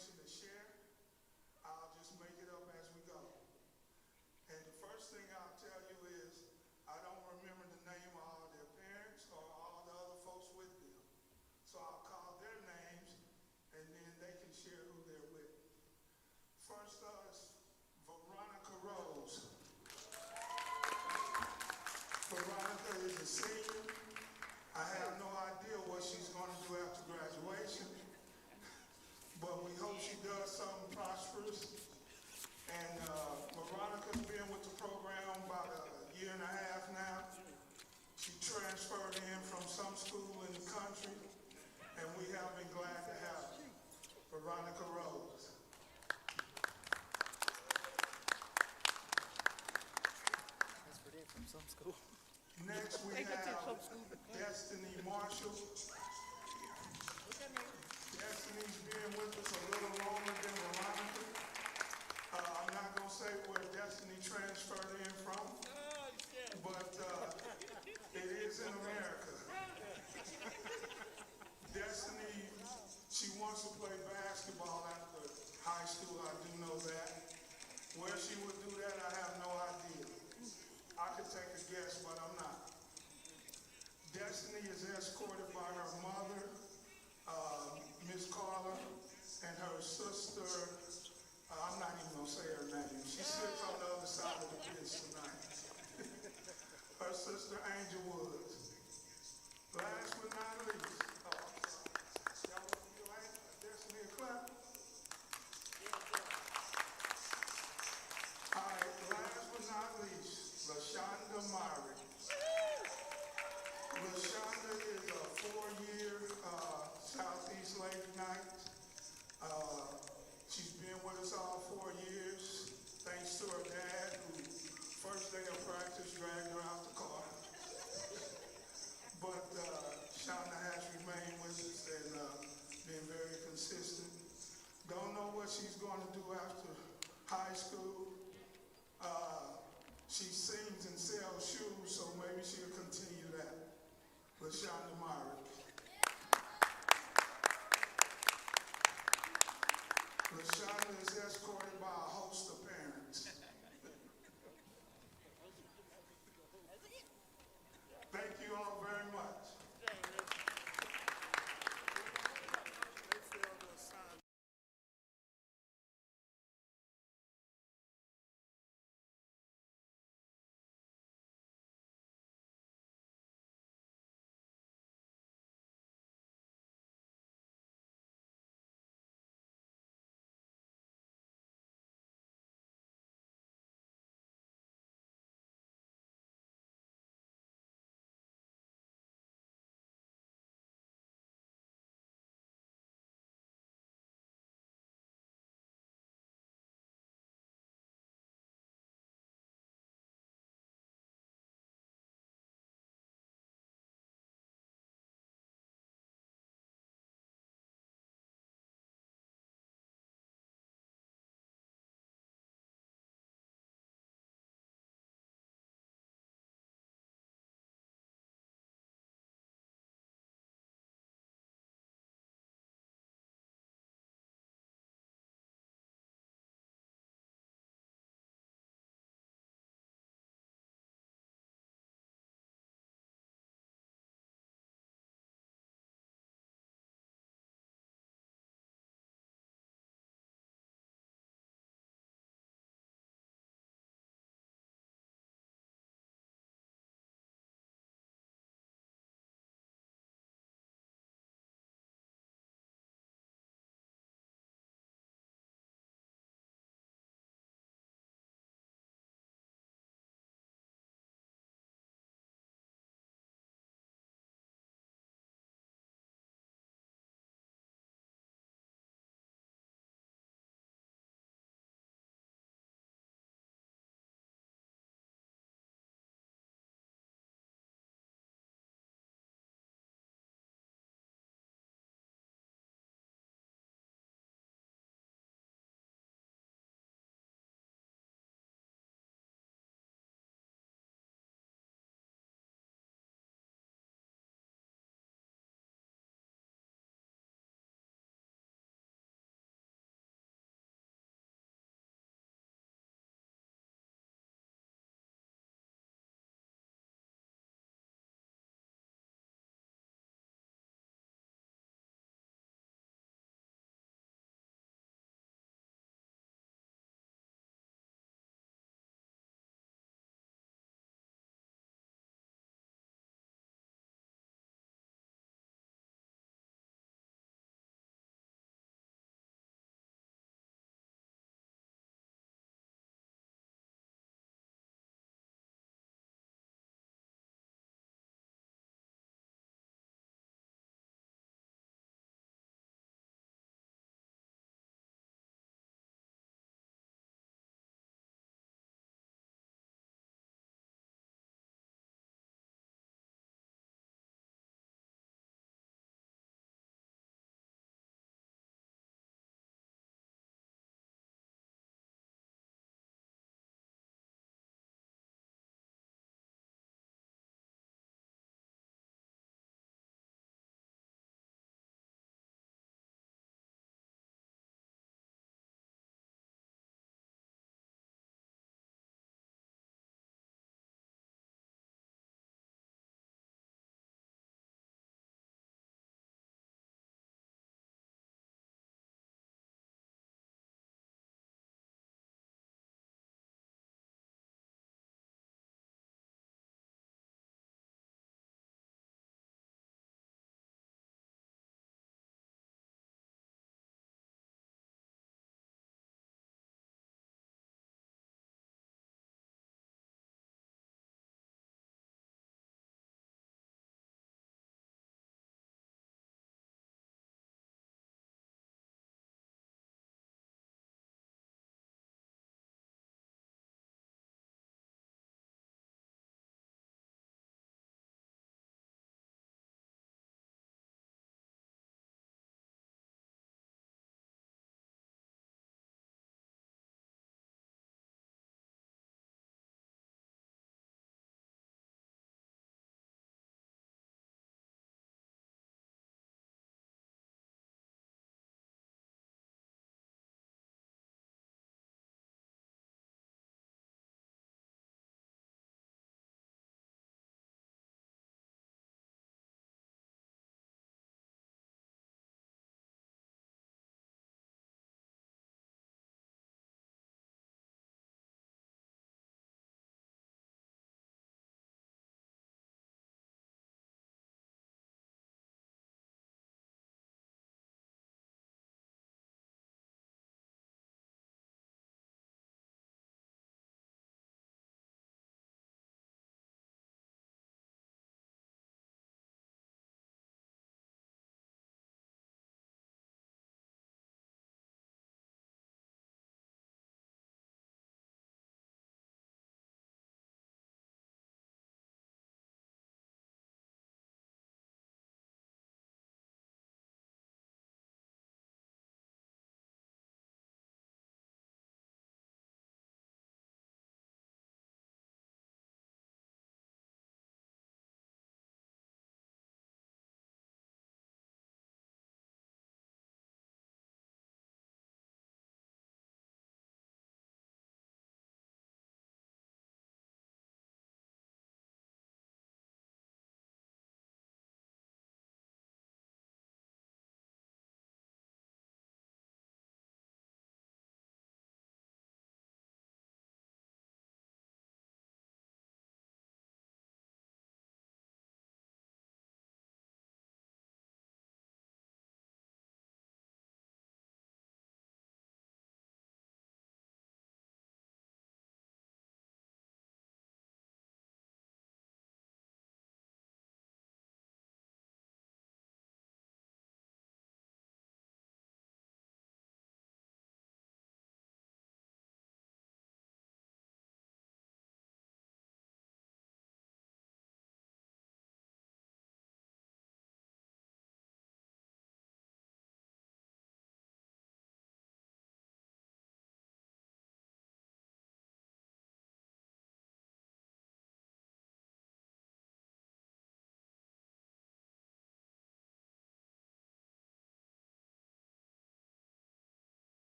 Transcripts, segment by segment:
information to share. I'll just make it up as we go. And the first thing I'll tell you is I don't remember the name of all their parents or all the other folks with them. So I'll call their names and then they can share who they're with. First up is Veronica Rose. Veronica is a senior. I have no idea what she's going to do after graduation, but we hope she does something prosperous. And Veronica's been with the program about a year and a half now. She transferred in from some school in the country, and we have been glad to have her. Veronica Rose. Transferred in from some school. Next we have Destiny Marshall. Destiny's been with us a little longer than Veronica. I'm not going to say where Destiny transferred in from, but it is in America. Destiny, she wants to play basketball after high school, I do know that. Where she would do that, I have no idea. I could take a guess, but I'm not. Destiny is escorted by her mother, Miss Carla, and her sister. I'm not even going to say her name. She sits on the other side of the bench tonight. Her sister, Angel Woods. Last but not least, y'all want to give Destiny a clap? All right, last but not least, LaShonda Myrick. LaShonda is a 4-year Southeast Lady Knight. She's been with us all 4 years, thanks to her dad, who first day of practice dragged her out the car. But Shonda has remained with us and been very consistent. Don't know what she's going to do after high school. She sings and sells shoes, so maybe she'll continue that. LaShonda Myrick. LaShonda is escorted by a host of parents. Thank you all very much.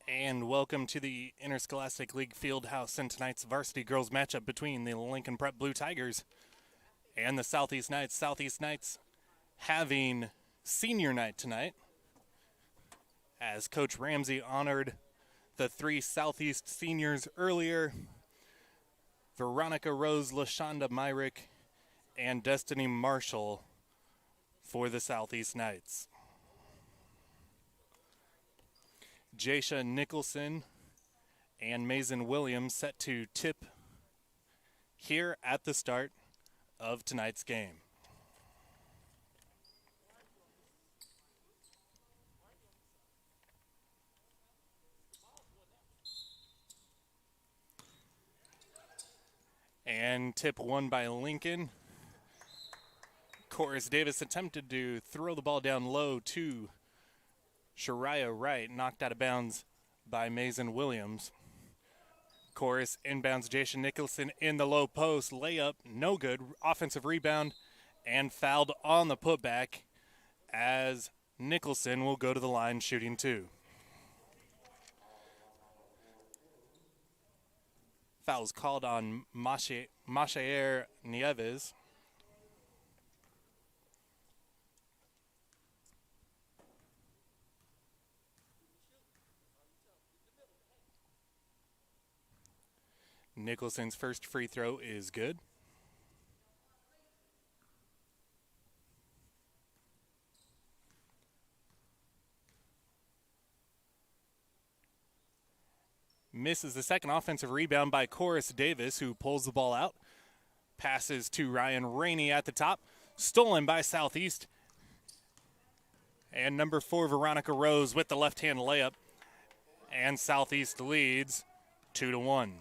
And welcome to the Interscholastic League Fieldhouse and tonight's varsity girls matchup between the Lincoln Prep Blue Tigers and the Southeast Knights. Southeast Knights having senior night tonight as Coach Ramsey honored the 3 Southeast seniors earlier. Veronica Rose, LaShonda Myrick, and Destiny Marshall for the Southeast Knights. Jasha Nicholson and Mason Williams set to tip here at the start of tonight's game. And tip won by Lincoln. Chorus Davis attempted to throw the ball down low to Shariah Wright, knocked out of bounds by Mason Williams. Chorus inbounds Jason Nicholson in the low post. Layup, no good. Offensive rebound and fouled on the putback as Nicholson will go to the line shooting 2. Fouls called on Mashaer Nieves. Nicholson's first free throw is good. Misses the second offensive rebound by Chorus Davis, who pulls the ball out. Passes to Ryan Rainey at the top. Stolen by Southeast. And number 4, Veronica Rose with the left-hand layup. And Southeast leads 2-1.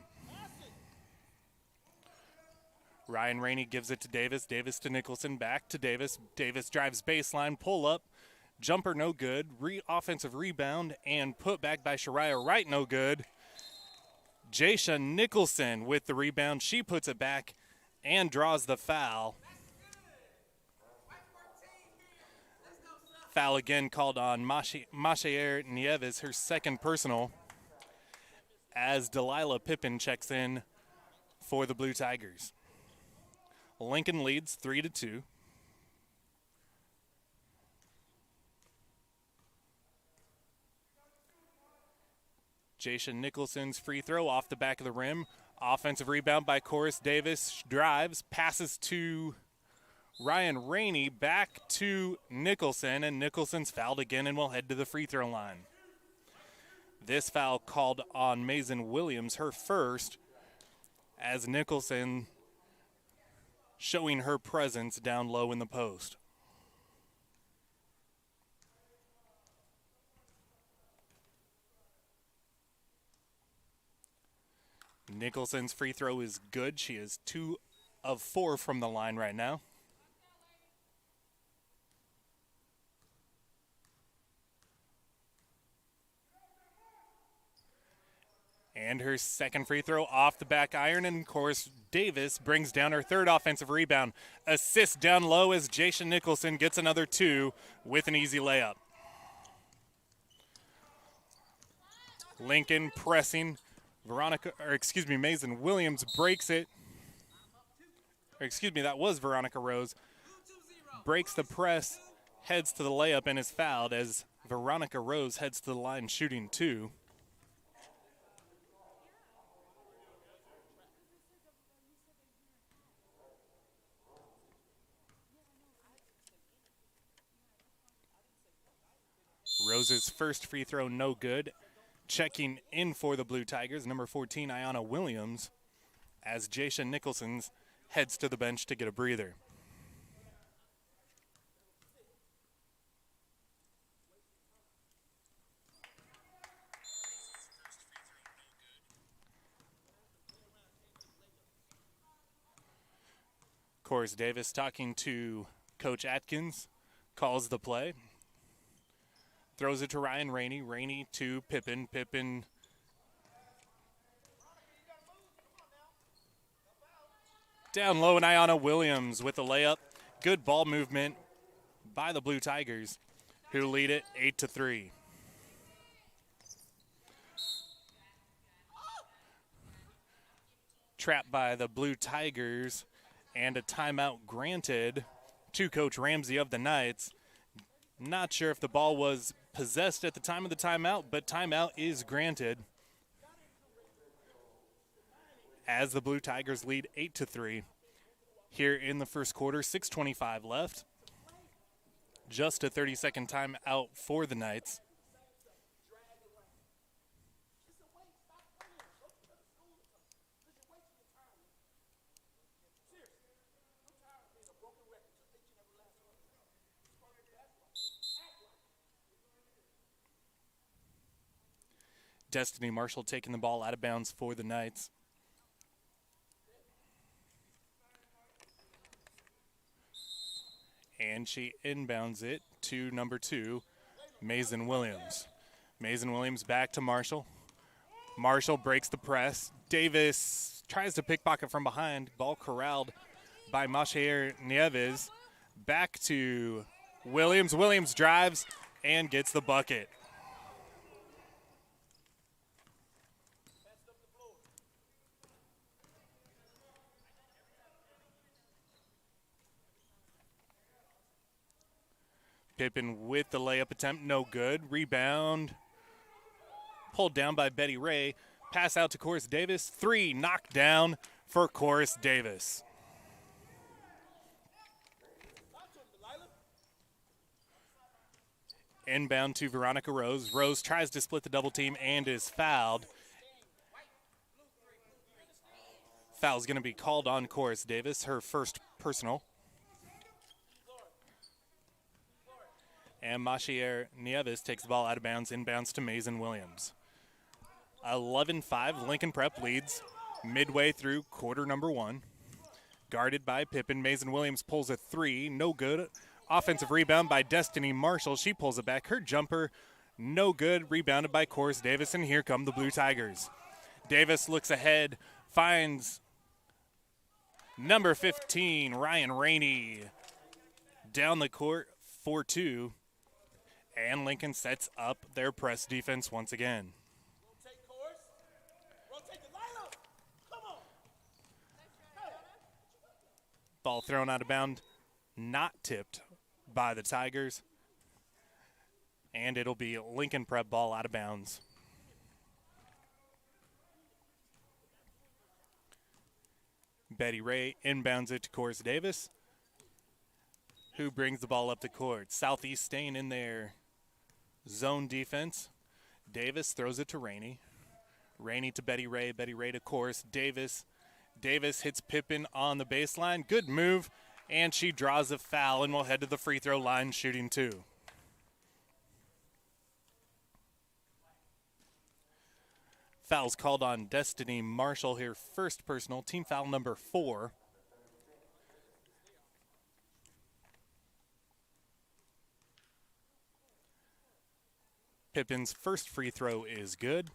Ryan Rainey gives it to Davis. Davis to Nicholson. Back to Davis. Davis drives baseline. Pull up. Jumper no good. Offensive rebound. And put back by Shariah Wright no good. Jasha Nicholson with the rebound. She puts it back and draws the foul. Foul again called on Mashaer Nieves, her second personal, as Delilah Pippin checks in for the Blue Tigers. Lincoln leads 3-2. Jason Nicholson's free throw off the back of the rim. Offensive rebound by Chorus Davis. Drives, passes to Ryan Rainey, back to Nicholson, and Nicholson's fouled again and will head to the free throw line. This foul called on Mason Williams, her first, as Nicholson showing her presence down low in the post. Nicholson's free throw is good. She is 2 of 4 from the line right now. And her second free throw off the back iron, and of course Davis brings down her third offensive rebound. Assist down low as Jason Nicholson gets another 2 with an easy layup. Lincoln pressing. Mason Williams breaks it. That was Veronica Rose. Breaks the press, heads to the layup, and is fouled as Veronica Rose heads to the line shooting 2. Rose's first free throw no good. Checking in for the Blue Tigers, number 14, Ayanna Williams, as Jasha Nicholson heads to the bench to get a breather. Chorus Davis talking to Coach Atkins, calls the play. Throws it to Ryan Rainey. Rainey to Pippin. Pippin down low, and Ayanna Williams with the layup. Good ball movement by the Blue Tigers, who lead it 8-3. trapped by the Blue Tigers, and a timeout granted to Coach Ramsey of the Knights. Not sure if the ball was possessed at the time of the timeout, but timeout is granted as the Blue Tigers lead 8-3 here in the first quarter. 6:25 left. Just a 30-second timeout for the Knights. Destiny Marshall taking the ball out of bounds for the Knights. And she inbounds it to number 2, Mason Williams. Mason Williams back to Marshall. Marshall breaks the press. Davis tries to pickpocket from behind. Ball corralled by Mashier Nieves. Back to Williams. Williams drives and gets the bucket. Pippen with the layup attempt, no good. Rebound, pulled down by Betty Ray. Pass out to Chorus Davis. 3 knocked down for Chorus Davis. Inbound to Veronica Rose. Rose tries to split the double team and is fouled. Foul's going to be called on Chorus Davis, her first personal. And Mashier Nieves takes the ball out of bounds, inbounds to Mason Williams. 11-5, Lincoln Prep leads midway through quarter number 1. Guarded by Pippen, Mason Williams pulls a 3, no good. Offensive rebound by Destiny Marshall, she pulls it back. Her jumper, no good, rebounded by Chorus Davis, and here come the Blue Tigers. Davis looks ahead, finds number 15, Ryan Rainey, down the court, 4-2. And Lincoln sets up their press defense once again. Ball thrown out of bounds, not tipped by the Tigers. And it'll be Lincoln Prep ball out of bounds. Betty Ray inbounds it to Chorus Davis, who brings the ball up the court. Southeast staying in there. Zone defense. Davis throws it to Rainey. Rainey to Betty Ray. Betty Ray to Chorus Davis. Davis hits Pippen on the baseline. Good move. And she draws a foul and will head to the free throw line shooting 2. Foul's called on Destiny Marshall here. First personal. Team foul number 4. Pippen's first free throw is good.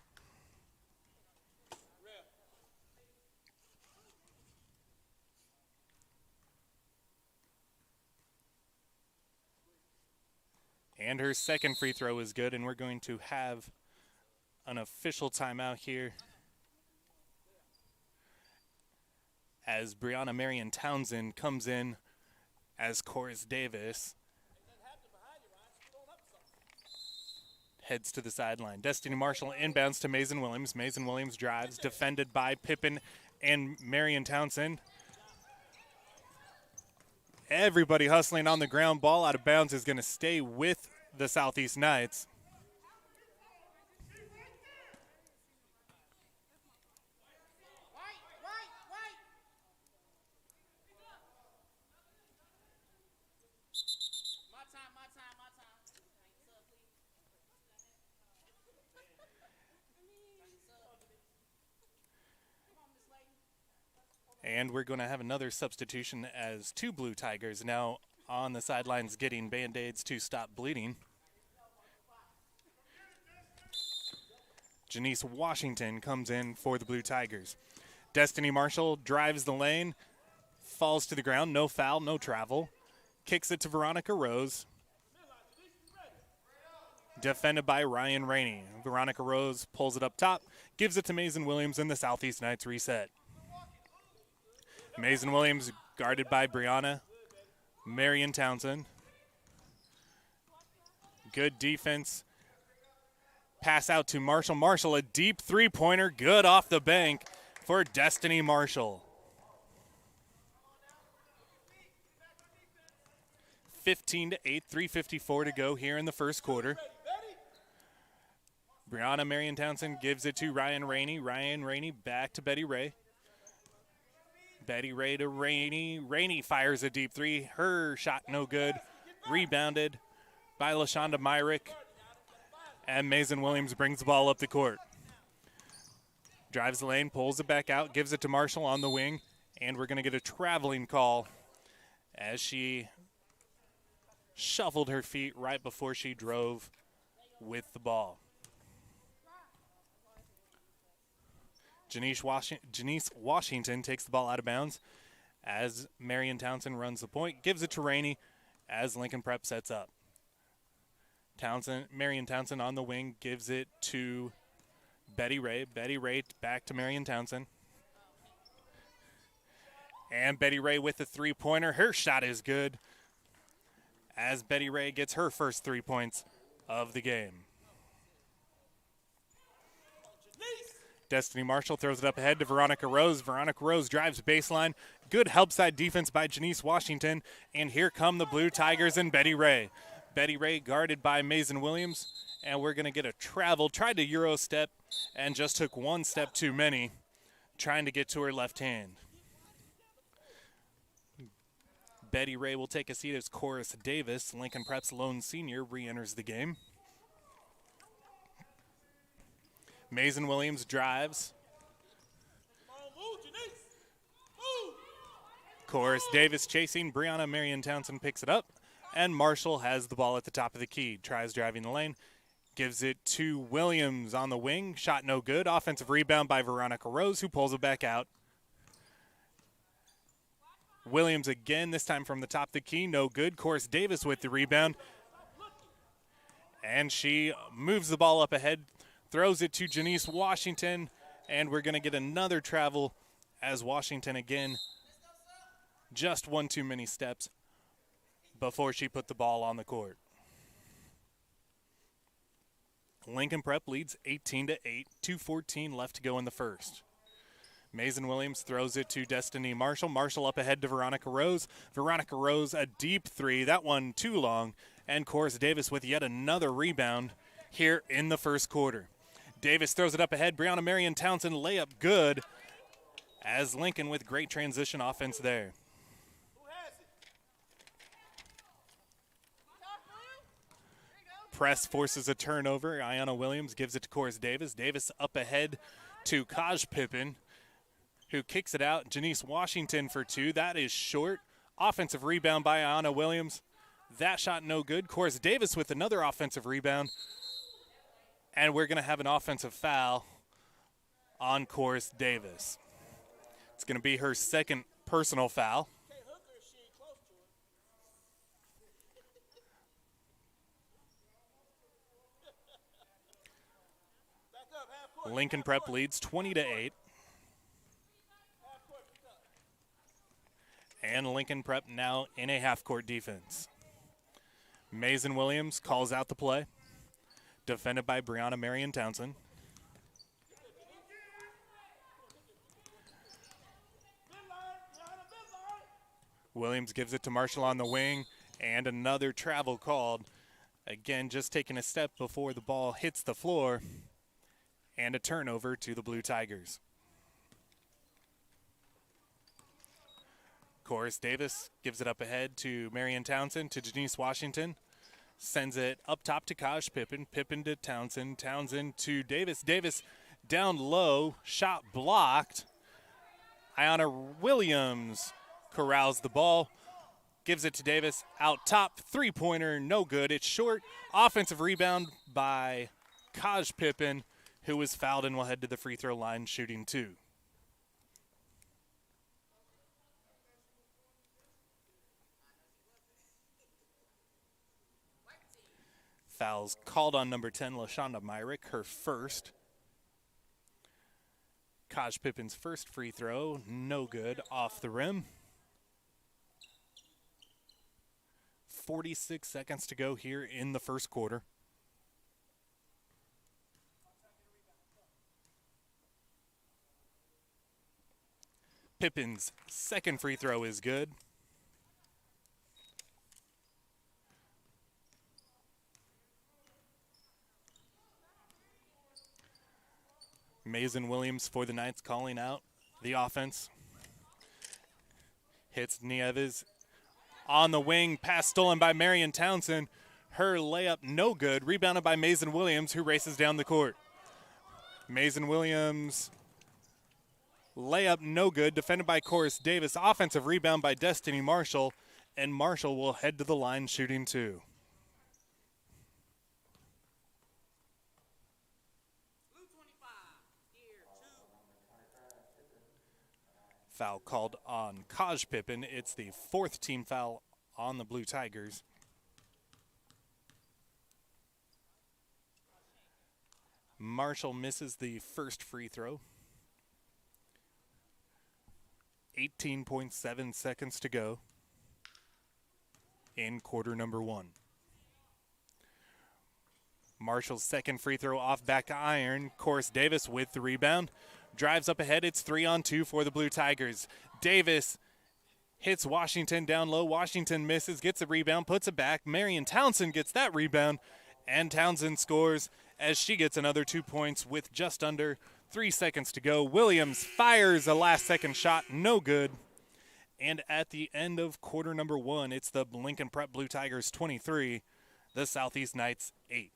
And her second free throw is good, and we're going to have an official timeout here as Brianna Marion Townsend comes in as Chorus Davis heads to the sideline. Destiny Marshall inbounds to Mason Williams. Mason Williams drives, defended by Pippen and Marion Townsend. Everybody hustling on the ground. Ball out of bounds is going to stay with the Southeast Knights. And we're going to have another substitution as 2 Blue Tigers now on the sidelines getting Band-Aids to stop bleeding. Janice Washington comes in for the Blue Tigers. Destiny Marshall drives the lane, falls to the ground, no foul, no travel. Kicks it to Veronica Rose. Defended by Ryan Rainey. Veronica Rose pulls it up top, gives it to Mason Williams, and the Southeast Knights reset. Mason Williams guarded by Brianna Marion Townsend. Good defense. Pass out to Marshall. Marshall, a deep three-pointer, good off the bank for Destiny Marshall. 15-8, 3:54 to go here in the first quarter. Brianna Marion Townsend gives it to Ryan Rainey. Ryan Rainey back to Betty Ray. Betty Ray to Rainey. Rainey fires a deep three. Her shot no good. Rebounded by LaShonda Myrick. And Mason Williams brings the ball up the court. Drives the lane, pulls it back out, gives it to Marshall on the wing. And we're going to get a traveling call as she shuffled her feet right before she drove with the ball. Janice Washington takes the ball out of bounds as Marion Townsend runs the point, gives it to Rainey as Lincoln Prep sets up. Marion Townsend on the wing gives it to Betty Ray. Betty Ray back to Marion Townsend. And Betty Ray with the three-pointer. Her shot is good as Betty Ray gets her first 3 points of the game. Destiny Marshall throws it up ahead to Veronica Rose. Veronica Rose drives baseline. Good help side defense by Janice Washington. And here come the Blue Tigers and Betty Ray. Betty Ray guarded by Mason Williams. And we're going to get a travel. Tried to Euro step and just took one step too many, trying to get to her left hand. Betty Ray will take a seat as Chorus Davis, Lincoln Prep's lone senior, re-enters the game. Mason Williams drives. Chorus Davis chasing. Brianna Marion Townsend picks it up. And Marshall has the ball at the top of the key. Tries driving the lane. Gives it to Williams on the wing. Shot no good. Offensive rebound by Veronica Rose, who pulls it back out. Williams again, this time from the top of the key. No good. Chorus Davis with the rebound. And she moves the ball up ahead. Throws it to Janice Washington, and we're going to get another travel as Washington again just one too many steps before she put the ball on the court. Lincoln Prep leads 18-8, 2:14 left to go in the first. Mason Williams throws it to Destiny Marshall. Marshall up ahead to Veronica Rose. Veronica Rose, a deep three. That one too long. And Chorus Davis with yet another rebound here in the first quarter. Davis throws it up ahead. Brianna Marion Townsend layup good as Lincoln with great transition offense there. Press forces a turnover. Ayanna Williams gives it to Chorus Davis. Davis up ahead to Kaj Pippin, who kicks it out. Janice Washington for two. That is short. Offensive rebound by Ayanna Williams. That shot no good. Chorus Davis with another offensive rebound. And we're going to have an offensive foul on Chorus Davis. It's going to be her second personal foul. Lincoln Prep leads 20-8. And Lincoln Prep now in a half-court defense. Mason Williams calls out the play. Defended by Brianna Marion Townsend. Williams gives it to Marshall on the wing, and another travel called. Again, just taking a step before the ball hits the floor, and a turnover to the Blue Tigers. Chorus Davis gives it up ahead to Marion Townsend, to Janice Washington. Sends it up top to Kaj Pippin. Pippin to Townsend. Townsend to Davis. Davis down low. Shot blocked. Ayanna Williams corrals the ball. Gives it to Davis. Out top. Three-pointer. No good. It's short. Offensive rebound by Kaj Pippin, who was fouled and will head to the free throw line shooting two. Fouls called on number 10, LaShonda Myrick, her first. Kaj Pippin's first free throw, no good, off the rim. 46 seconds to go here in the first quarter. Pippin's second free throw is good. Mason Williams for the Knights calling out the offense. Hits Nieves on the wing. Pass stolen by Marion Townsend. Her layup no good. Rebounded by Mason Williams, who races down the court. Mason Williams layup no good. Defended by Chorus Davis. Offensive rebound by Destiny Marshall. And Marshall will head to the line shooting two. Foul called on Kaj Pippin. It's the fourth team foul on the Blue Tigers. Marshall misses the first free throw. 18.7 seconds to go in quarter number one. Marshall's second free throw off back to iron. Chorus Davis with the rebound. Drives up ahead. It's 3-on-2 for the Blue Tigers. Davis hits Washington down low. Washington misses, gets a rebound, puts it back. Marion Townsend gets that rebound, and Townsend scores as she gets another 2 points with just under 3 seconds to go. Williams fires a last-second shot, no good. And at the end of quarter number one, it's the Lincoln Prep Blue Tigers 23, the Southeast Knights 8.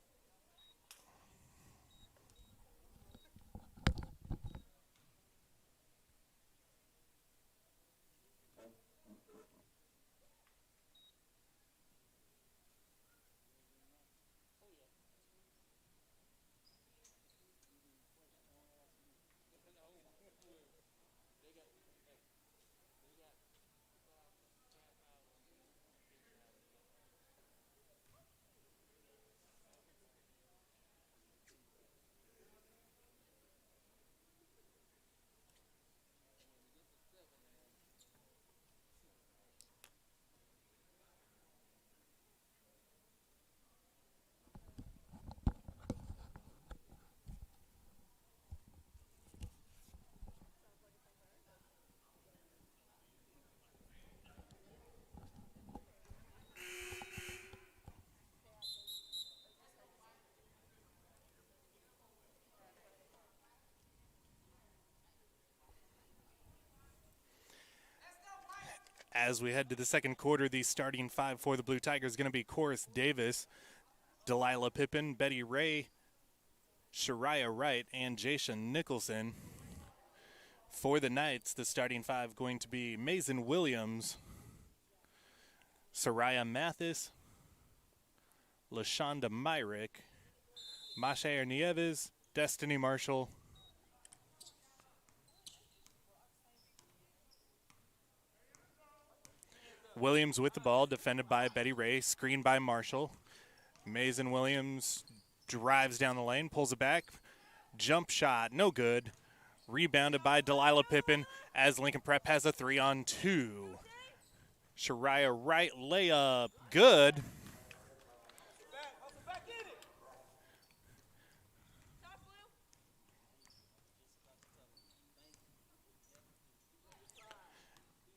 As we head to the second quarter, the starting five for the Blue Tigers is going to be Chorus Davis, Delilah Pippin, Betty Ray, Shariah Wright, and Jason Nicholson. For the Knights, the starting five going to be Mason Williams, Soraya Mathis, LaShonda Myrick, Mashair Nieves, Destiny Marshall, Williams with the ball, defended by Betty Ray, screened by Marshall. Mason Williams drives down the lane, pulls it back. Jump shot, no good. Rebounded by Delilah Pippin as Lincoln Prep has a 3-on-2. Shariah Wright layup, good.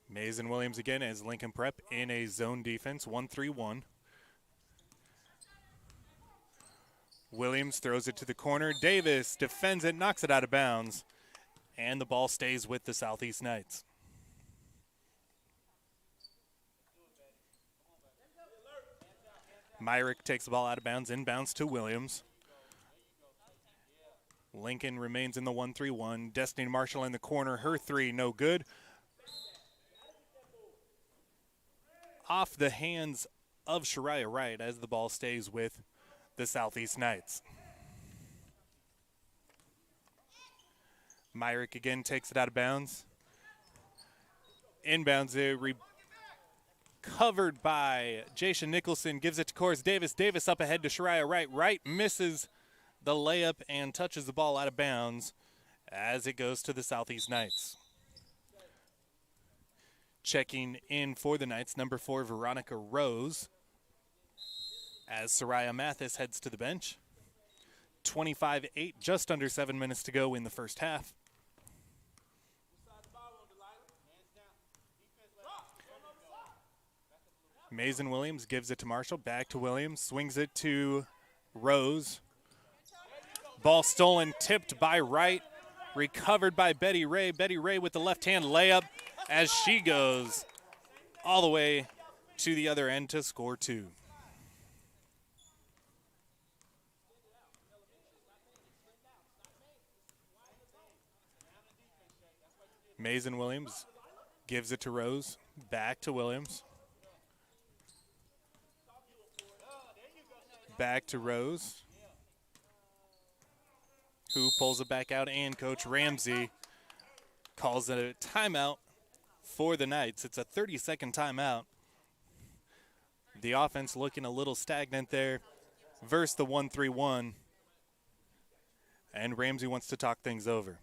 Mason Williams again as Lincoln Prep in a zone defense, 1-3-1. Williams throws it to the corner. Davis defends it, knocks it out of bounds, and the ball stays with the Southeast Knights. Myrick takes the ball out of bounds, inbounds to Williams. Lincoln remains in the 1-3-1. Destiny Marshall in the corner, her three, no good. Off the hands of Shariah Wright as the ball stays with the Southeast Knights. Myrick again takes it out of bounds. Inbounds it, covered by Jason Nicholson, gives it to Chorus Davis. Davis up ahead to Shariah Wright. Wright misses the layup and touches the ball out of bounds. as it goes to the Southeast Knights. Checking in for the Knights, number 4, Veronica Rose, as Soraya Mathis heads to the bench. 25-8, just under 7 minutes to go in the first half. Mason Williams gives it to Marshall, back to Williams, swings it to Rose. Ball stolen, tipped by Wright, recovered by Betty Ray. Betty Ray with the left-hand layup as she goes all the way to the other end to score 2. Mason Williams gives it to Rose, back to Williams. Back to Rose, who pulls it back out, and Coach Ramsey calls it a timeout for the Knights. It's a 30-second timeout. The offense looking a little stagnant there versus the 1-3-1, and Ramsey wants to talk things over.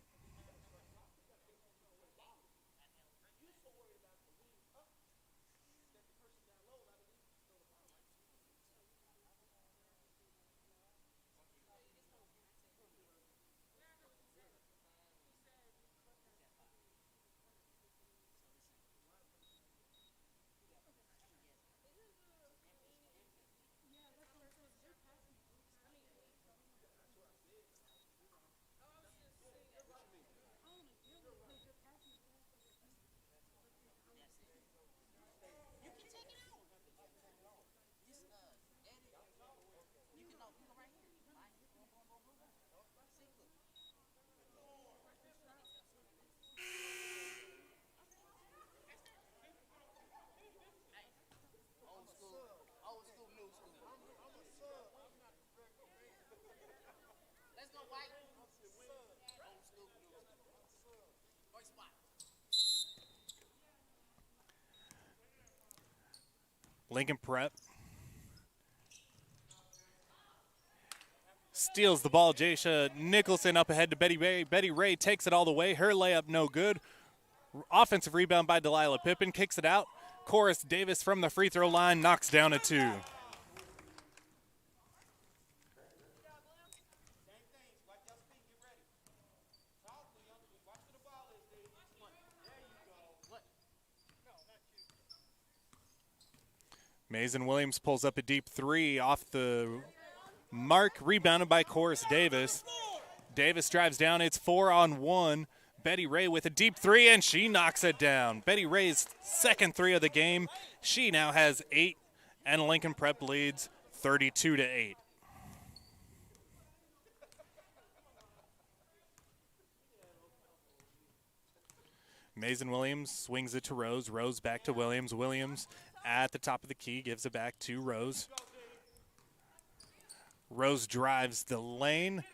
Lincoln Prep steals the ball. Jasha Nicholson up ahead to Betty Ray. Betty Ray takes it all the way. Her layup no good. Offensive rebound by Delilah Pippin. Kicks it out. Chorus Davis from the free throw line knocks down a 2. Mason Williams pulls up a deep 3 off the mark, rebounded by Chorus Davis. Davis drives down. It's 4-on-1. Betty Ray with a deep 3, and she knocks it down. Betty Ray's second 3 of the game. She now has 8, and Lincoln Prep leads 32-8. Mason Williams swings it to Rose. Rose back to Williams. Williams at the top of the key gives it back to Rose. Rose drives the lane.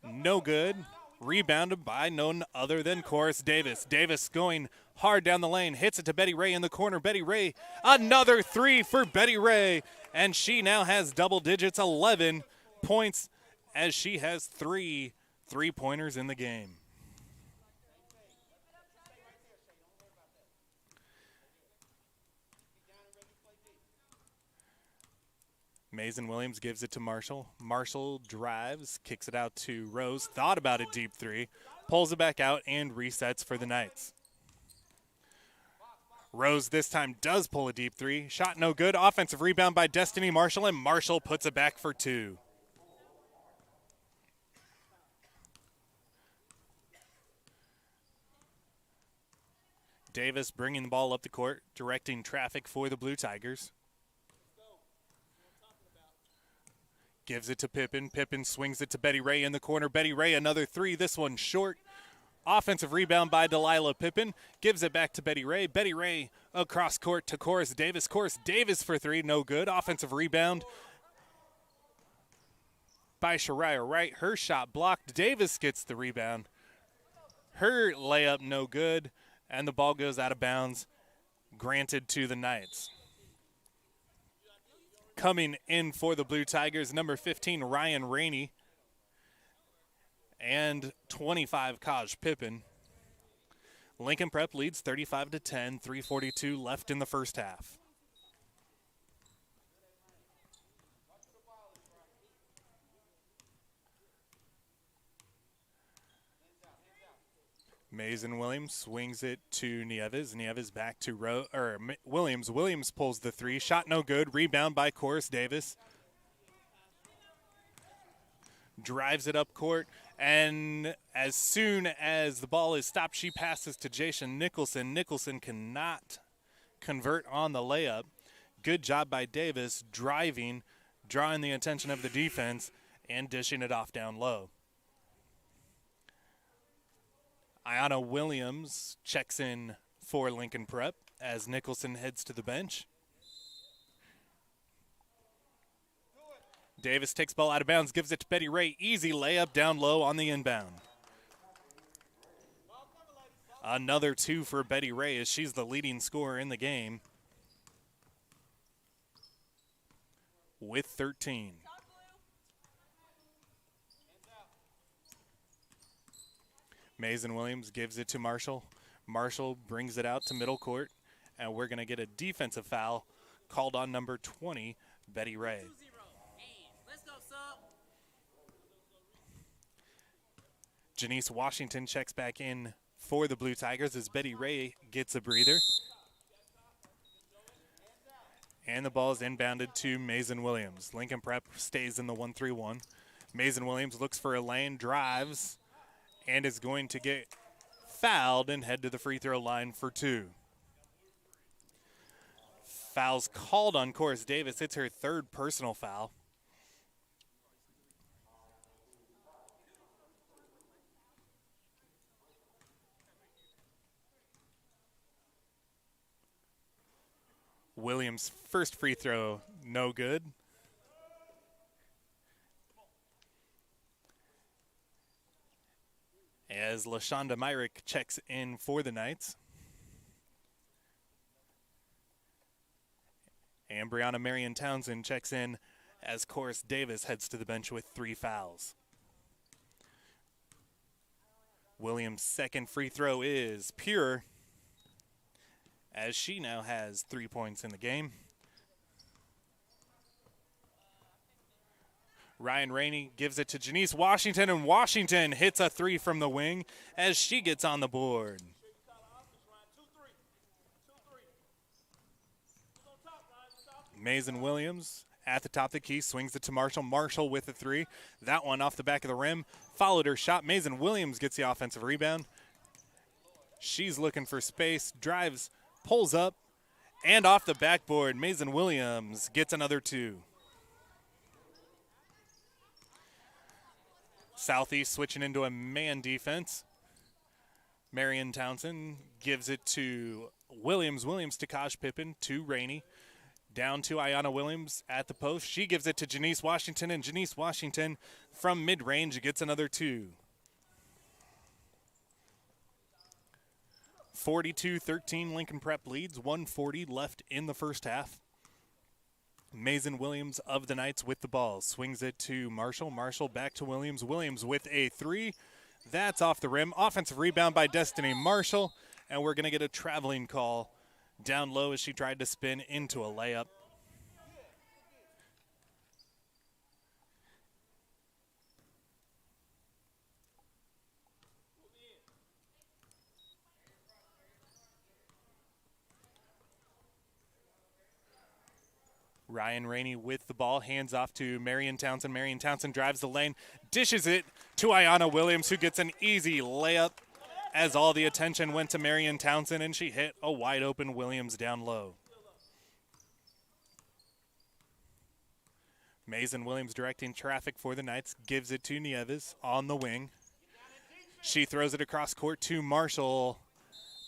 No good. Rebounded by none other than Chorus Davis. Davis going hard down the lane. Hits it to Betty Ray in the corner. Betty Ray, another 3 for Betty Ray. And she now has double digits, 11 points, as she has 3 3-pointers in the game. Mason Williams gives it to Marshall. Marshall drives, kicks it out to Rose. Thought about a deep 3, pulls it back out, and resets for the Knights. Rose this time does pull a deep 3. Shot no good. Offensive rebound by Destiny Marshall, and Marshall puts it back for 2. Davis bringing the ball up the court, directing traffic for the Blue Tigers. Gives it to Pippin. Pippin swings it to Betty Ray in the corner. Betty Ray, another 3. This one short. Offensive rebound by Delilah Pippin. Gives it back to Betty Ray. Betty Ray across court to Chorus Davis. Chorus Davis for 3. No good. Offensive rebound by Shariah Wright. Her shot blocked. Davis gets the rebound. Her layup no good. And the ball goes out of bounds. Granted to the Knights. Coming in for the Blue Tigers, number 15, Ryan Rainey. and 25 Kaj Pippin. Lincoln Prep leads 35-10, 3:42 left in the first half. Mason Williams swings it to Nieves. Nieves back to Williams. Williams pulls the three. Shot no good. Rebound by Corus Davis. Drives it up court. And as soon as the ball is stopped, she passes to Jason Nicholson. Nicholson cannot convert on the layup. Good job by Davis driving, drawing the attention of the defense, and dishing it off down low. Ayanna Williams checks in for Lincoln Prep as Nicholson heads to the bench. Davis takes ball out of bounds, gives it to Betty Ray. Easy layup down low on the inbound. Another two for Betty Ray as she's the leading scorer in the game with 13. Mason Williams gives it to Marshall. Marshall brings it out to middle court, and we're going to get a defensive foul called on number 20, Betty Ray. Janice Washington checks back in for the Blue Tigers as Betty Ray gets a breather. And the ball is inbounded to Mason Williams. Lincoln Prep stays in the 1-3-1. Mason Williams looks for a lane, drives, and is going to get fouled and head to the free throw line for two. Foul's called on Corus Davis. It's her third personal foul. Williams' first free throw, no good. As LaShonda Myrick checks in for the Knights. And Brianna Marion Townsend checks in as Corus Davis heads to the bench with 3 fouls. Williams' second free throw is pure, as she now has 3 points in the game. Ryan Rainey gives it to Janice Washington, and Washington hits a 3 from the wing as she gets on the board. Mason Williams at the top of the key swings it to Marshall. Marshall with a 3. That one off the back of the rim. Followed her shot. Mason Williams gets the offensive rebound. She's looking for space, drives, pulls up, and off the backboard, Mason Williams gets another 2. Southeast switching into a man defense. Marion Townsend gives it to Williams. Williams to Kaj Pippin, to Rainey. Down to Ayanna Williams at the post. She gives it to Janice Washington, and Janice Washington from mid-range gets another 2. 42-13 Lincoln Prep leads, 1:40 left in the first half. Mason Williams of the Knights with the ball. Swings it to Marshall. Marshall back to Williams. Williams with a 3. That's off the rim. Offensive rebound by Destiny Marshall. And we're going to get a traveling call down low as she tried to spin into a layup. Ryan Rainey with the ball, hands off to Marion Townsend. Marion Townsend drives the lane, dishes it to Ayanna Williams, who gets an easy layup as all the attention went to Marion Townsend, and she hit a wide open Williams down low. Mason Williams directing traffic for the Knights, gives it to Nieves on the wing. She throws it across court to Marshall.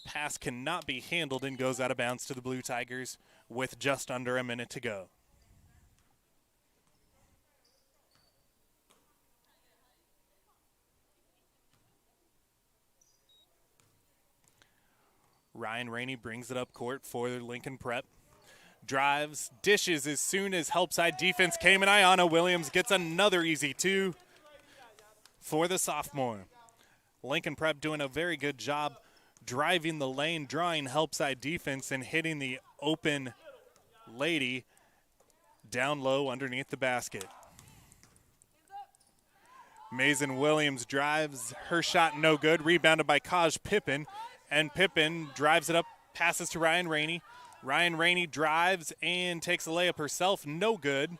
Pass cannot be handled and goes out of bounds to the Blue Tigers with just under a minute to go. Ryan Rainey brings it up court for Lincoln Prep. Drives, dishes as soon as help side defense came, and Ayanna Williams gets another easy 2. for the sophomore. Lincoln Prep doing a very good job driving the lane, drawing help side defense, and hitting the open lady down low underneath the basket. Mason Williams drives, her shot no good, rebounded by Kaj Pippin, and Pippin drives it up, passes to Ryan Rainey. Ryan Rainey drives and takes a layup herself, no good.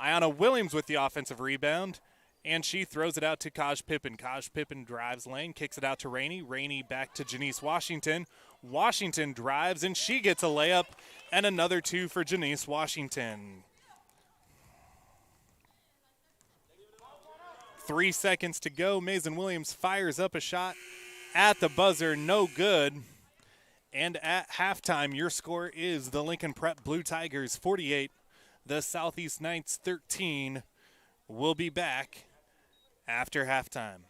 Ayana Williams with the offensive rebound, and she throws it out to Kaj Pippin. Kaj Pippin drives lane, kicks it out to Rainey. Rainey back to Janice Washington. Washington drives, and she gets a layup, and another two for Janice Washington. 3 seconds to go. Mason Williams fires up a shot at the buzzer, no good. And at halftime, your score is the Lincoln Prep Blue Tigers 48, the Southeast Knights 13. We'll be back after halftime.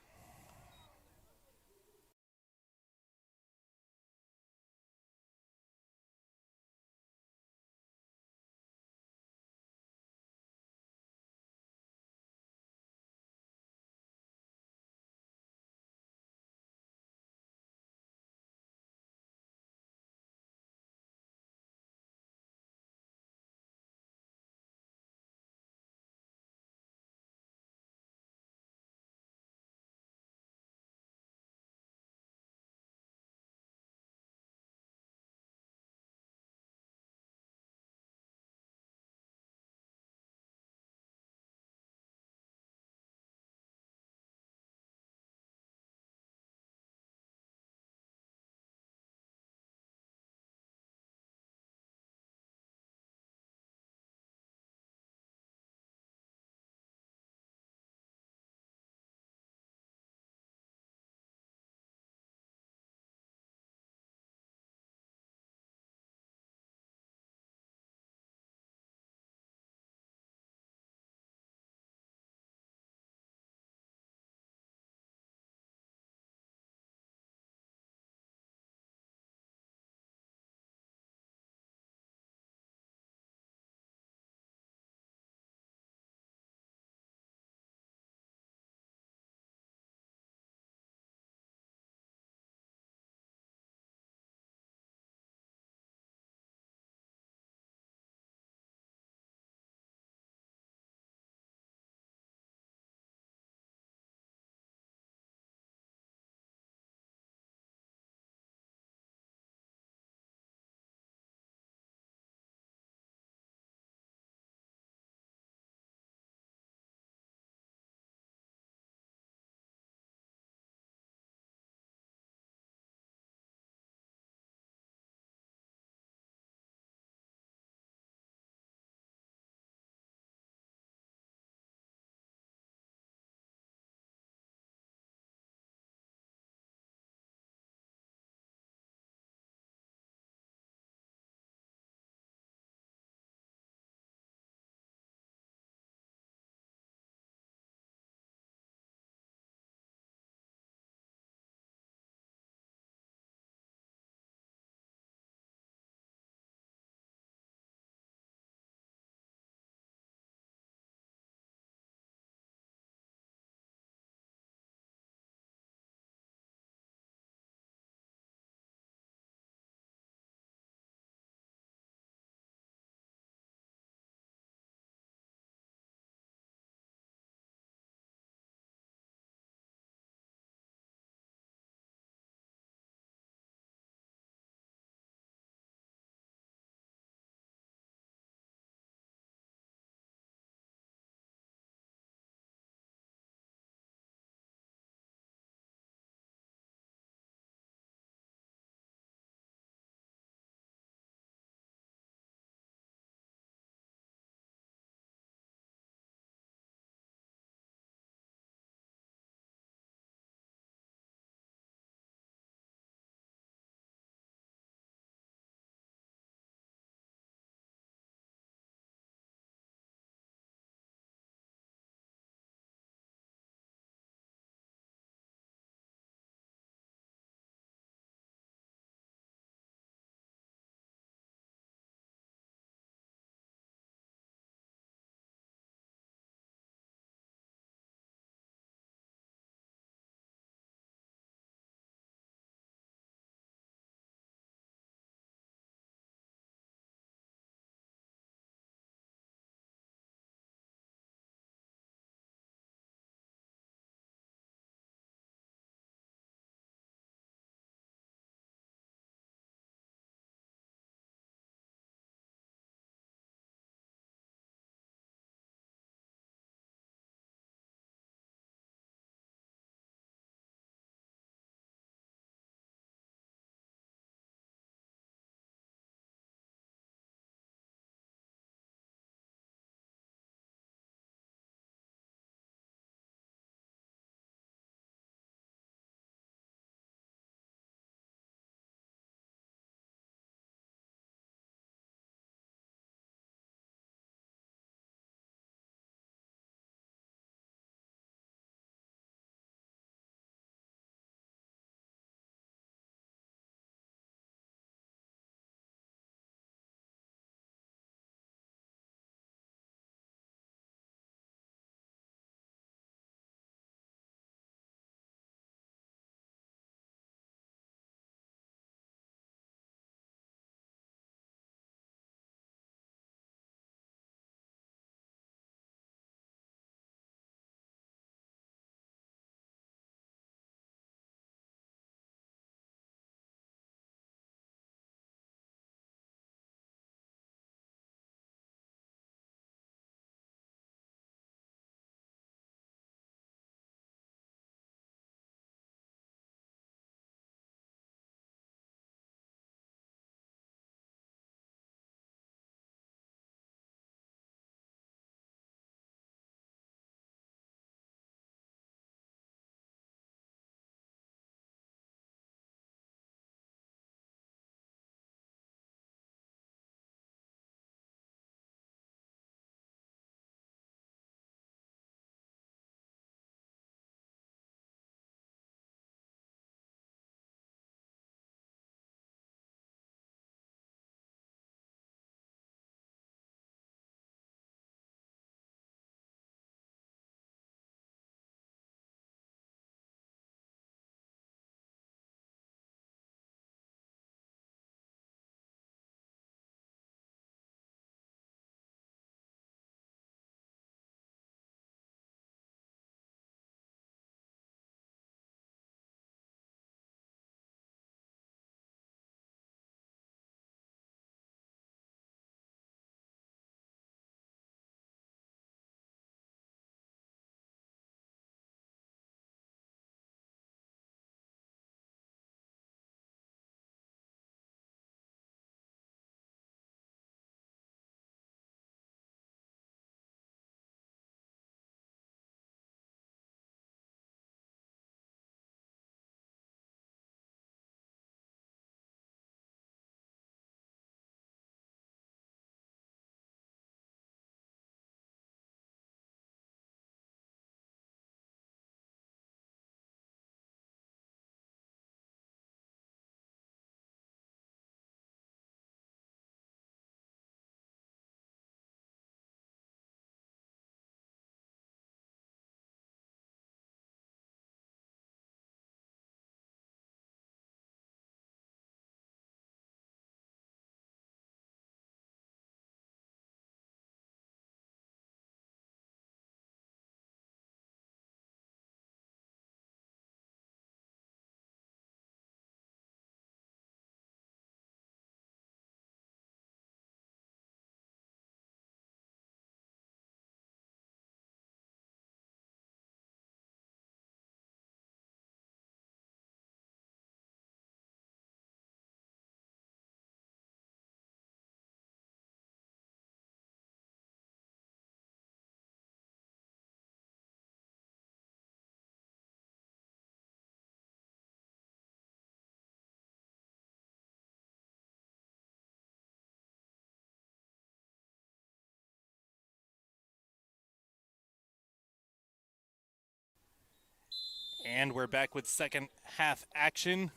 And we're back with second half action.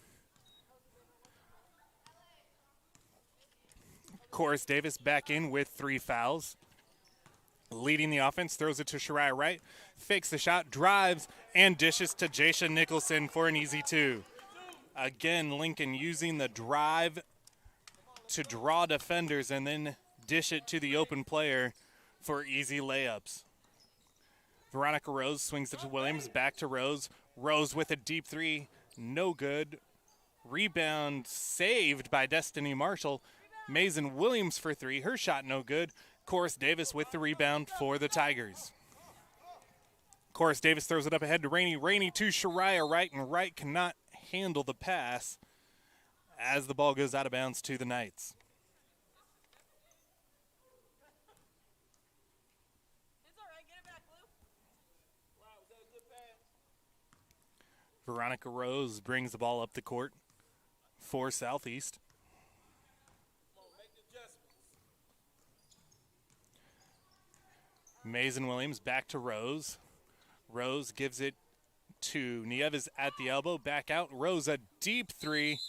Chorus Davis back in with 3 fouls. Leading the offense, throws it to Shariah Wright, fakes the shot, drives, and dishes to Jasha Nicholson for an easy 2. Again, Lincoln using the drive to draw defenders and then dish it to the open player for easy layups. Veronica Rose swings it to Williams, back to Rose. Rose with a deep 3, no good. Rebound saved by Destiny Marshall. Mason Williams for 3, her shot no good. Chorus Davis with the rebound for the Tigers. Chorus Davis throws it up ahead to Rainey. Rainey to Shariah Wright, and Wright cannot handle the pass as the ball goes out of bounds to the Knights. Veronica Rose brings the ball up the court for Southeast. Mason Williams back to Rose. Rose gives it to Nieves at the elbow. Back out. Rose a deep 3.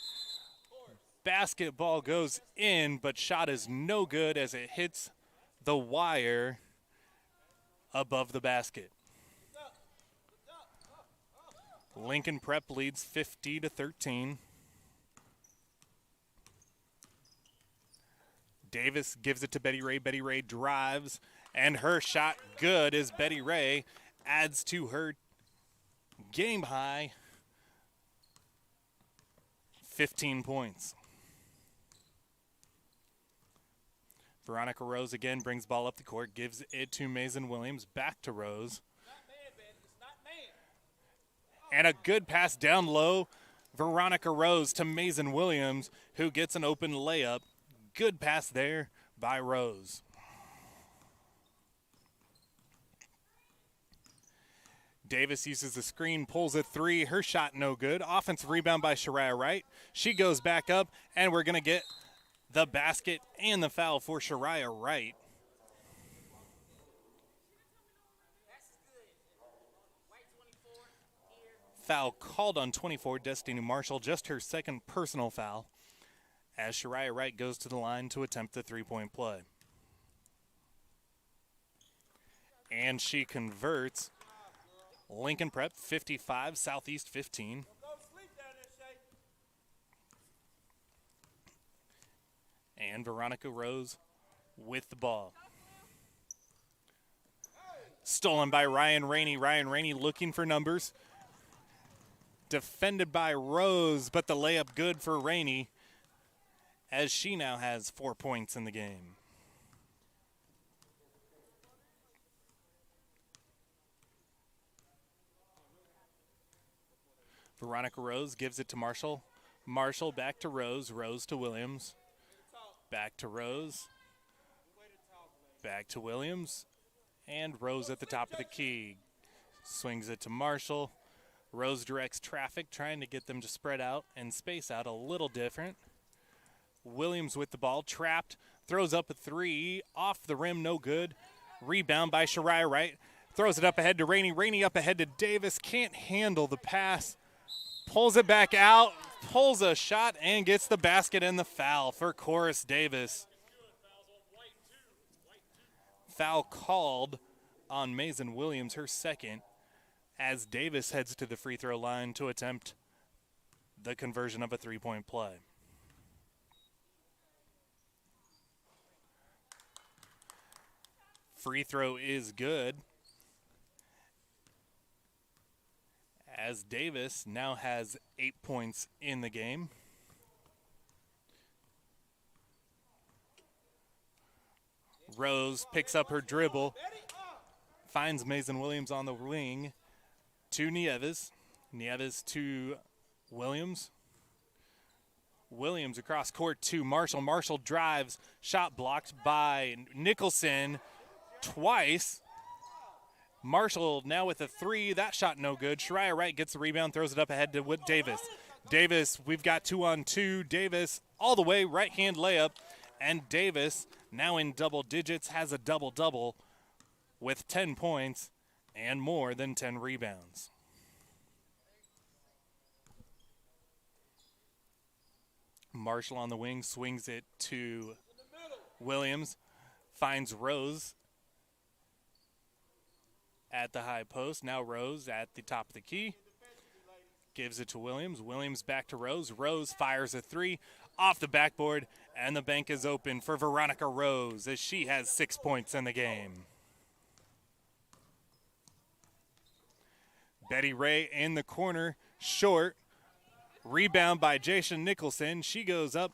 Basketball goes in, but shot is no good as it hits the wire above the basket. Lincoln Prep leads 50-13. Davis gives it to Betty Ray. Betty Ray drives, and her shot good as Betty Ray adds to her game high 15 points. Veronica Rose again brings ball up the court, gives it to Mason Williams, back to Rose. And a good pass down low. Veronica Rose to Mason Williams, who gets an open layup. Good pass there by Rose. Davis uses the screen, pulls a 3. Her shot no good. Offensive rebound by Shariah Wright. She goes back up, and we're going to get the basket and the foul for Shariah Wright. Foul called on 24, Destiny Marshall, just her second personal foul, as Shariah Wright goes to the line to attempt the 3-point play. And she converts. Lincoln Prep 55, Southeast 15. And Veronica Rose with the ball. Stolen by Ryan Rainey. Ryan Rainey looking for numbers. Defended by Rose, but the layup good for Rainey, as she now has 4 points in the game. Veronica Rose gives it to Marshall. Marshall back to Rose. Rose to Williams. Back to Rose. Back to Williams. And Rose at the top of the key. Swings it to Marshall. Rose directs traffic, trying to get them to spread out and space out a little different. Williams with the ball, trapped, throws up a 3, off the rim, no good. Rebound by Shariah Wright, throws it up ahead to Rainey. Rainey up ahead to Davis, can't handle the pass, pulls it back out, pulls a shot, and gets the basket and the foul for Chorus Davis. Foul called on Mason Williams, her second, as Davis heads to the free throw line to attempt the conversion of a 3-point play. Free throw is good, as Davis now has 8 points in the game. Rose picks up her dribble, finds Mason Williams on the wing, to Nieves. Nieves to Williams. Williams across court to Marshall. Marshall drives. Shot blocked by Nicholson twice. Marshall now with a 3. That shot no good. Shariah Wright gets the rebound, throws it up ahead to Davis. Davis, we've got 2-on-2. Davis all the way, right-hand layup. And Davis, now in double digits, has a double-double with 10 points and more than 10 rebounds. Marshall on the wing swings it to Williams, finds Rose at the high post. Now Rose at the top of the key. Gives it to Williams. Williams back to Rose. Rose fires a three off the backboard, and the bank is open for Veronica Rose as she has 6 points in the game. Betty Ray in the corner, short. Rebound by Jasha Nicholson. She goes up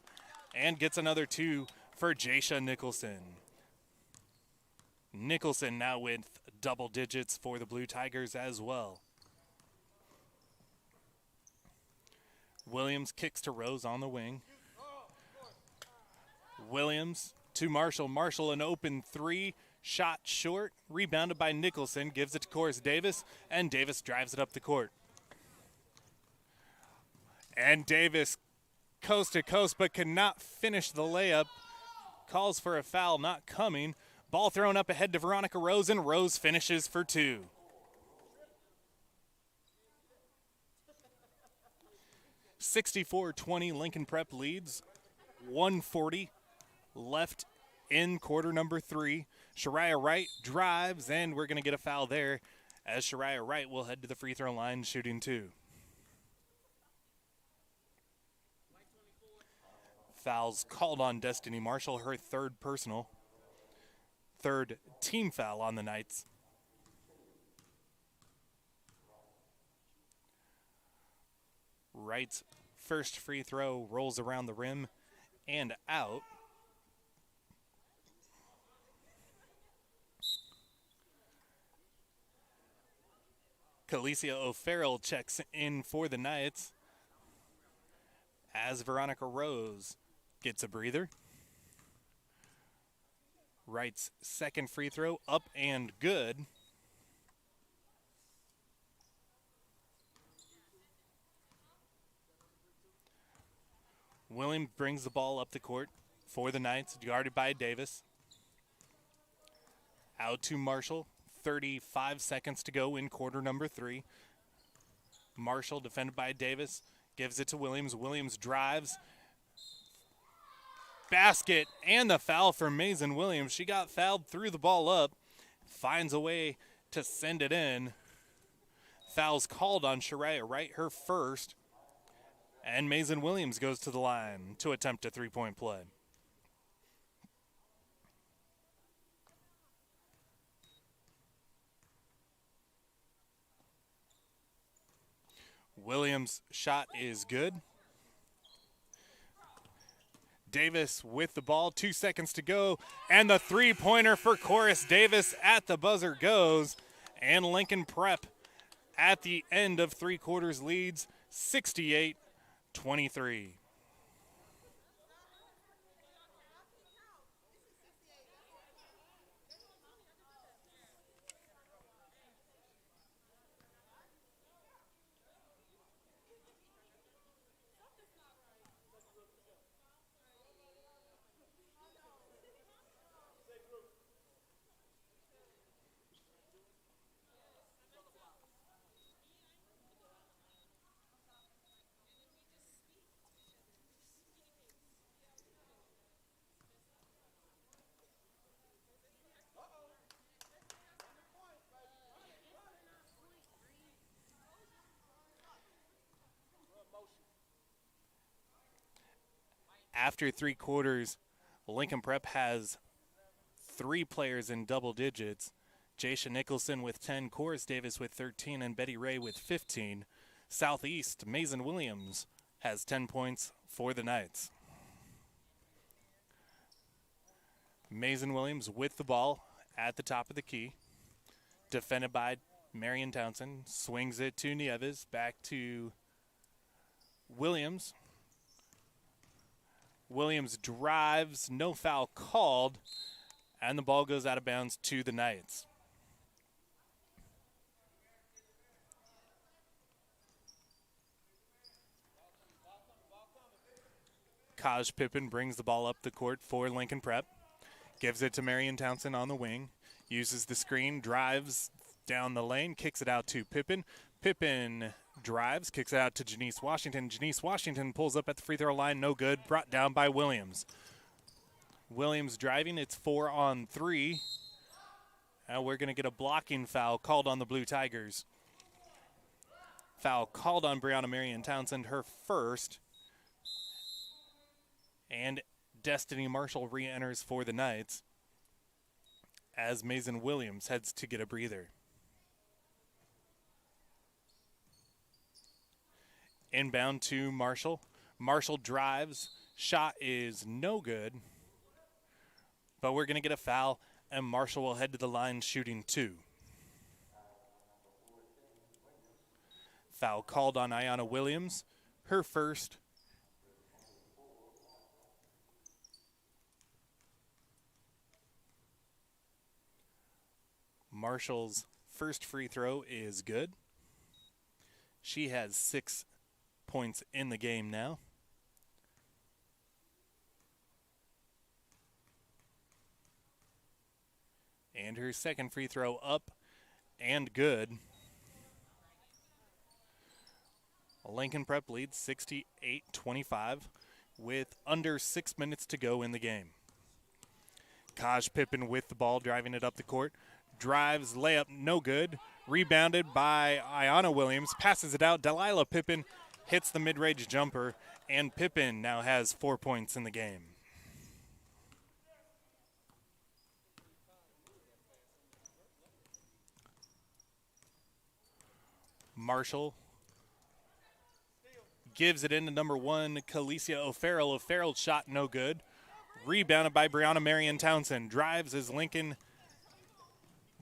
and gets another two for Jasha Nicholson. Nicholson now with double digits for the Blue Tigers as well. Williams kicks to Rose on the wing. Williams to Marshall. Marshall an open three. Shot short. Rebounded by Nicholson. Gives it to Coris Davis. And Davis drives it up the court. And Davis coast to coast but cannot finish the layup. Calls for a foul, not coming. Ball thrown up ahead to Veronica Rose, and Rose finishes for two. (64-20) Lincoln Prep leads. 1:40 left in quarter number 3. Shariah Wright drives, and we're going to get a foul there as Shariah Wright will head to the free throw line shooting two. Fouls called on Destiny Marshall, her third personal. Third team foul on the Knights. Wright's first free throw rolls around the rim and out. Kalicia O'Farrell checks in for the Knights as Veronica Rose gets a breather. Wright's second free throw up and good. Williams brings the ball up the court for the Knights, guarded by Davis. Out to Marshall. 35 seconds to go in quarter number 3. Marshall defended by Davis. Gives it to Williams. Williams drives. Basket and the foul for Mason Williams. She got fouled, threw the ball up. Finds a way to send it in. Foul's called on Shariah Wright, her first. And Mason Williams goes to the line to attempt a three-point play. Williams' shot is good. Davis with the ball, 2 seconds to go, and the three-pointer for Coris Davis at the buzzer goes, and Lincoln Prep at the end of three quarters leads 68-23. After three quarters, Lincoln Prep has 3 players in double digits. Jasha Nicholson with 10, Coris Davis with 13, and Betty Ray with 15. Southeast, Mason Williams has 10 points for the Knights. Mason Williams with the ball at the top of the key. Defended by Marion Townsend. Swings it to Nieves. Back to Williams. Williams drives, no foul called, and the ball goes out of bounds to the Knights. Kaj Pippin brings the ball up the court for Lincoln Prep. Gives it to Marion Townsend on the wing. Uses the screen, drives down the lane, kicks it out to Pippin. Pippin Drives, kicks it out to Janice Washington. Janice Washington pulls up at the free throw line, no good, brought down by Williams. Williams driving, it's 4-on-3. Now we're going to get a blocking foul called on the Blue Tigers. Foul called on Brianna Marion Townsend, her first. And Destiny Marshall re-enters for the Knights as Mason Williams heads to get a breather. Inbound to Marshall. Marshall drives. Shot is no good. But we're going to get a foul, and Marshall will head to the line shooting 2. Foul called on Ayanna Williams, her first. Marshall's first free throw is good. She has 6 points in the game now. And her second free throw up and good. Lincoln Prep leads 68-25 with under 6 minutes to go in the game. Kaj Pippen with the ball, driving it up the court. Drives, layup, no good. Rebounded by Ayanna Williams. Passes it out. Delilah Pippen hits the mid-range jumper, and Pippen now has 4 points in the game. Marshall gives it into number 1, Kalicia O'Farrell. O'Farrell's shot no good. Rebounded by Brianna Marion Townsend. Drives as Lincoln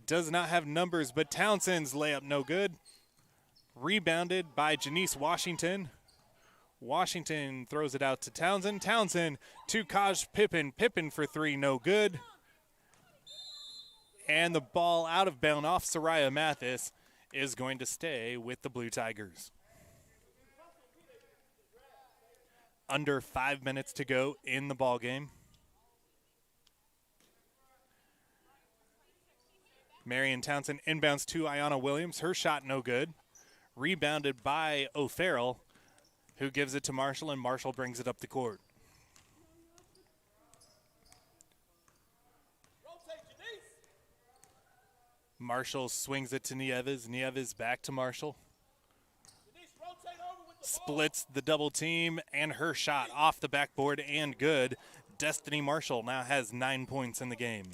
does not have numbers, but Townsend's layup no good. Rebounded by Janice Washington. Washington throws it out to Townsend. Townsend to Kaj Pippen. Pippen for 3, no good. And the ball out of bounds off Soraya Mathis is going to stay with the Blue Tigers. Under 5 minutes to go in the ball game. Marion Townsend inbounds to Ayanna Williams. Her shot no good. Rebounded by O'Farrell, who gives it to Marshall, and Marshall brings it up the court. Marshall swings it to Nieves. Nieves back to Marshall. Splits the double team, and her shot off the backboard and good. Destiny Marshall now has 9 points in the game.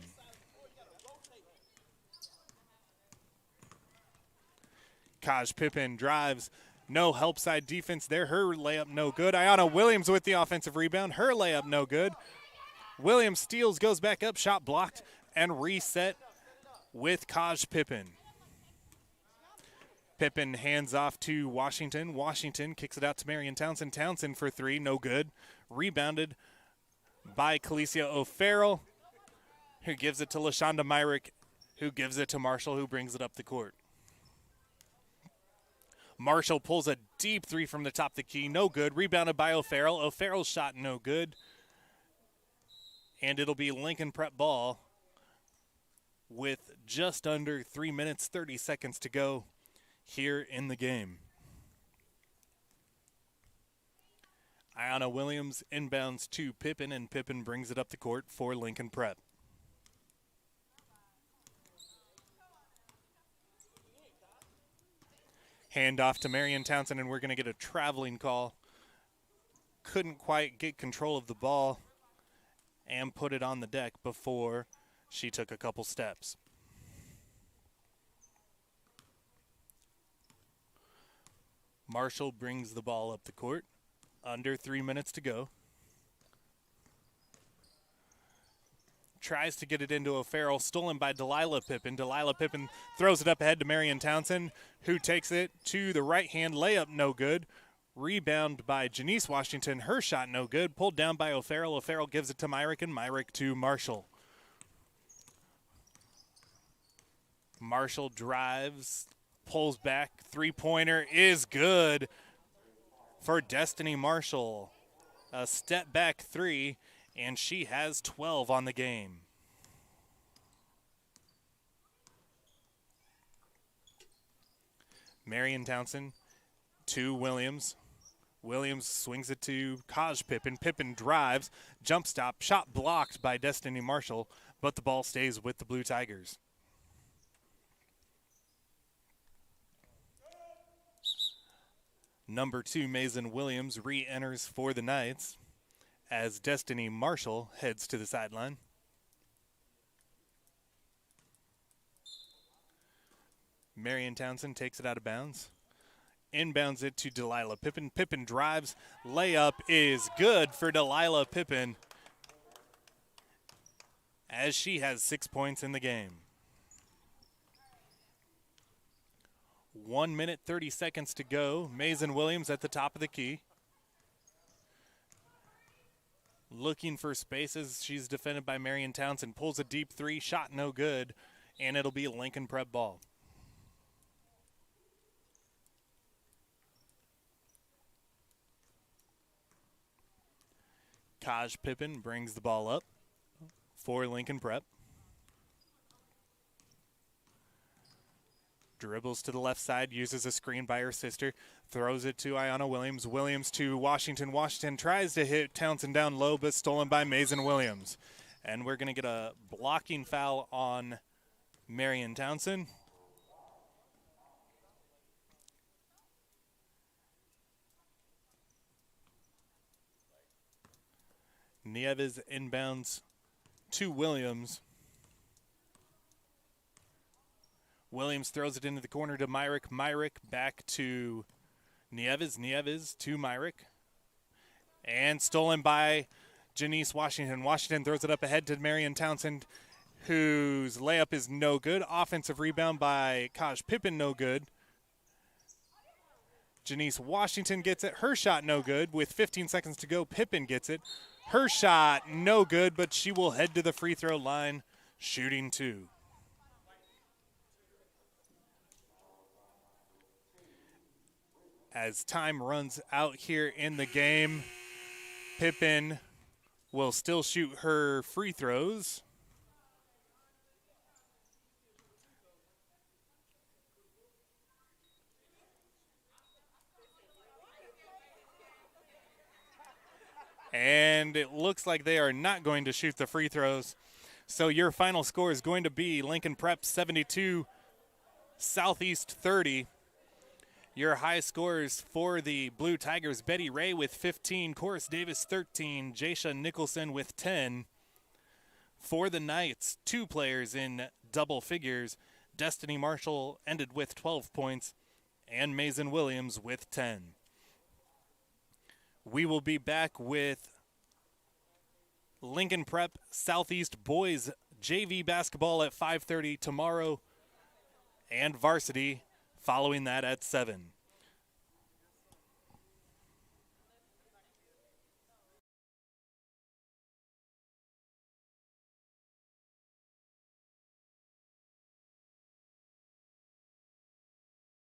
Kaj Pippen drives. No help side defense there. Her layup no good. Ayanna Williams with the offensive rebound. Her layup no good. Williams steals, goes back up, shot blocked, and reset with Kaj Pippen. Pippen hands off to Washington. Washington kicks it out to Marion Townsend. Townsend for 3, no good. Rebounded by Kalicia O'Farrell, who gives it to LaShonda Myrick, who gives it to Marshall, who brings it up the court. Marshall pulls a deep 3 from the top of the key, no good. Rebounded by O'Farrell. O'Farrell's shot no good. And it'll be Lincoln Prep ball with just under 3 minutes, 30 seconds to go here in the game. Ayanna Williams inbounds to Pippen, and Pippen brings it up the court for Lincoln Prep. Hand off to Marion Townsend, and we're going to get a traveling call. Couldn't quite get control of the ball and put it on the deck before she took a couple steps. Marshall brings the ball up the court. Under 3 minutes to go. Tries to get it into O'Farrell, stolen by Delilah Pippen. Delilah Pippen throws it up ahead to Marion Townsend, who takes it to the right hand, layup no good. Rebound by Janice Washington, her shot no good. Pulled down by O'Farrell. O'Farrell gives it to Myrick, and Myrick to Marshall. Marshall drives, pulls back, three-pointer is good for Destiny Marshall. A step back 3. And she has 12 on the game. Marion Townsend to Williams. Williams swings it to Kaj Pippen. Pippen drives, jump stop, shot blocked by Destiny Marshall, but the ball stays with the Blue Tigers. Number 2, Mason Williams, re-enters for the Knights as Destiny Marshall heads to the sideline. Marion Townsend takes it out of bounds. Inbounds it to Delilah Pippen. Pippen drives. Layup is good for Delilah Pippen as she has 6 points in the game. 1 minute, 30 seconds to go. Mason Williams at the top of the key. Looking for spaces. She's defended by Marion Townsend. Pulls a deep three. Shot no good. And it'll be a Lincoln Prep ball. Kaj Pippen brings the ball up for Lincoln Prep. Dribbles to the left side, uses a screen by her sister, throws it to Ayanna Williams. Williams to Washington. Washington tries to hit Townsend down low, but stolen by Mason Williams. And we're going to get a blocking foul on Marion Townsend. Nieves inbounds to Williams. Williams throws it into the corner to Myrick. Myrick back to Nieves. Nieves to Myrick. And stolen by Janice Washington. Washington throws it up ahead to Marion Townsend, whose layup is no good. Offensive rebound by Kaj Pippen, no good. Janice Washington gets it. Her shot no good. With 15 seconds to go, Pippen gets it. Her shot no good, but she will head to the free throw line, shooting 2. As time runs out here in the game, Pippen will still shoot her free throws. And it looks like they are not going to shoot the free throws. So your final score is going to be Lincoln Prep 72, Southeast 30. Your high scorers for the Blue Tigers, Betty Ray with 15, Coris Davis 13, Jasha Nicholson with 10. For the Knights, 2 players in double figures. Destiny Marshall ended with 12 points, and Mason Williams with 10. We will be back with Lincoln Prep Southeast Boys JV basketball at 5:30 tomorrow, and Varsity following that at 7.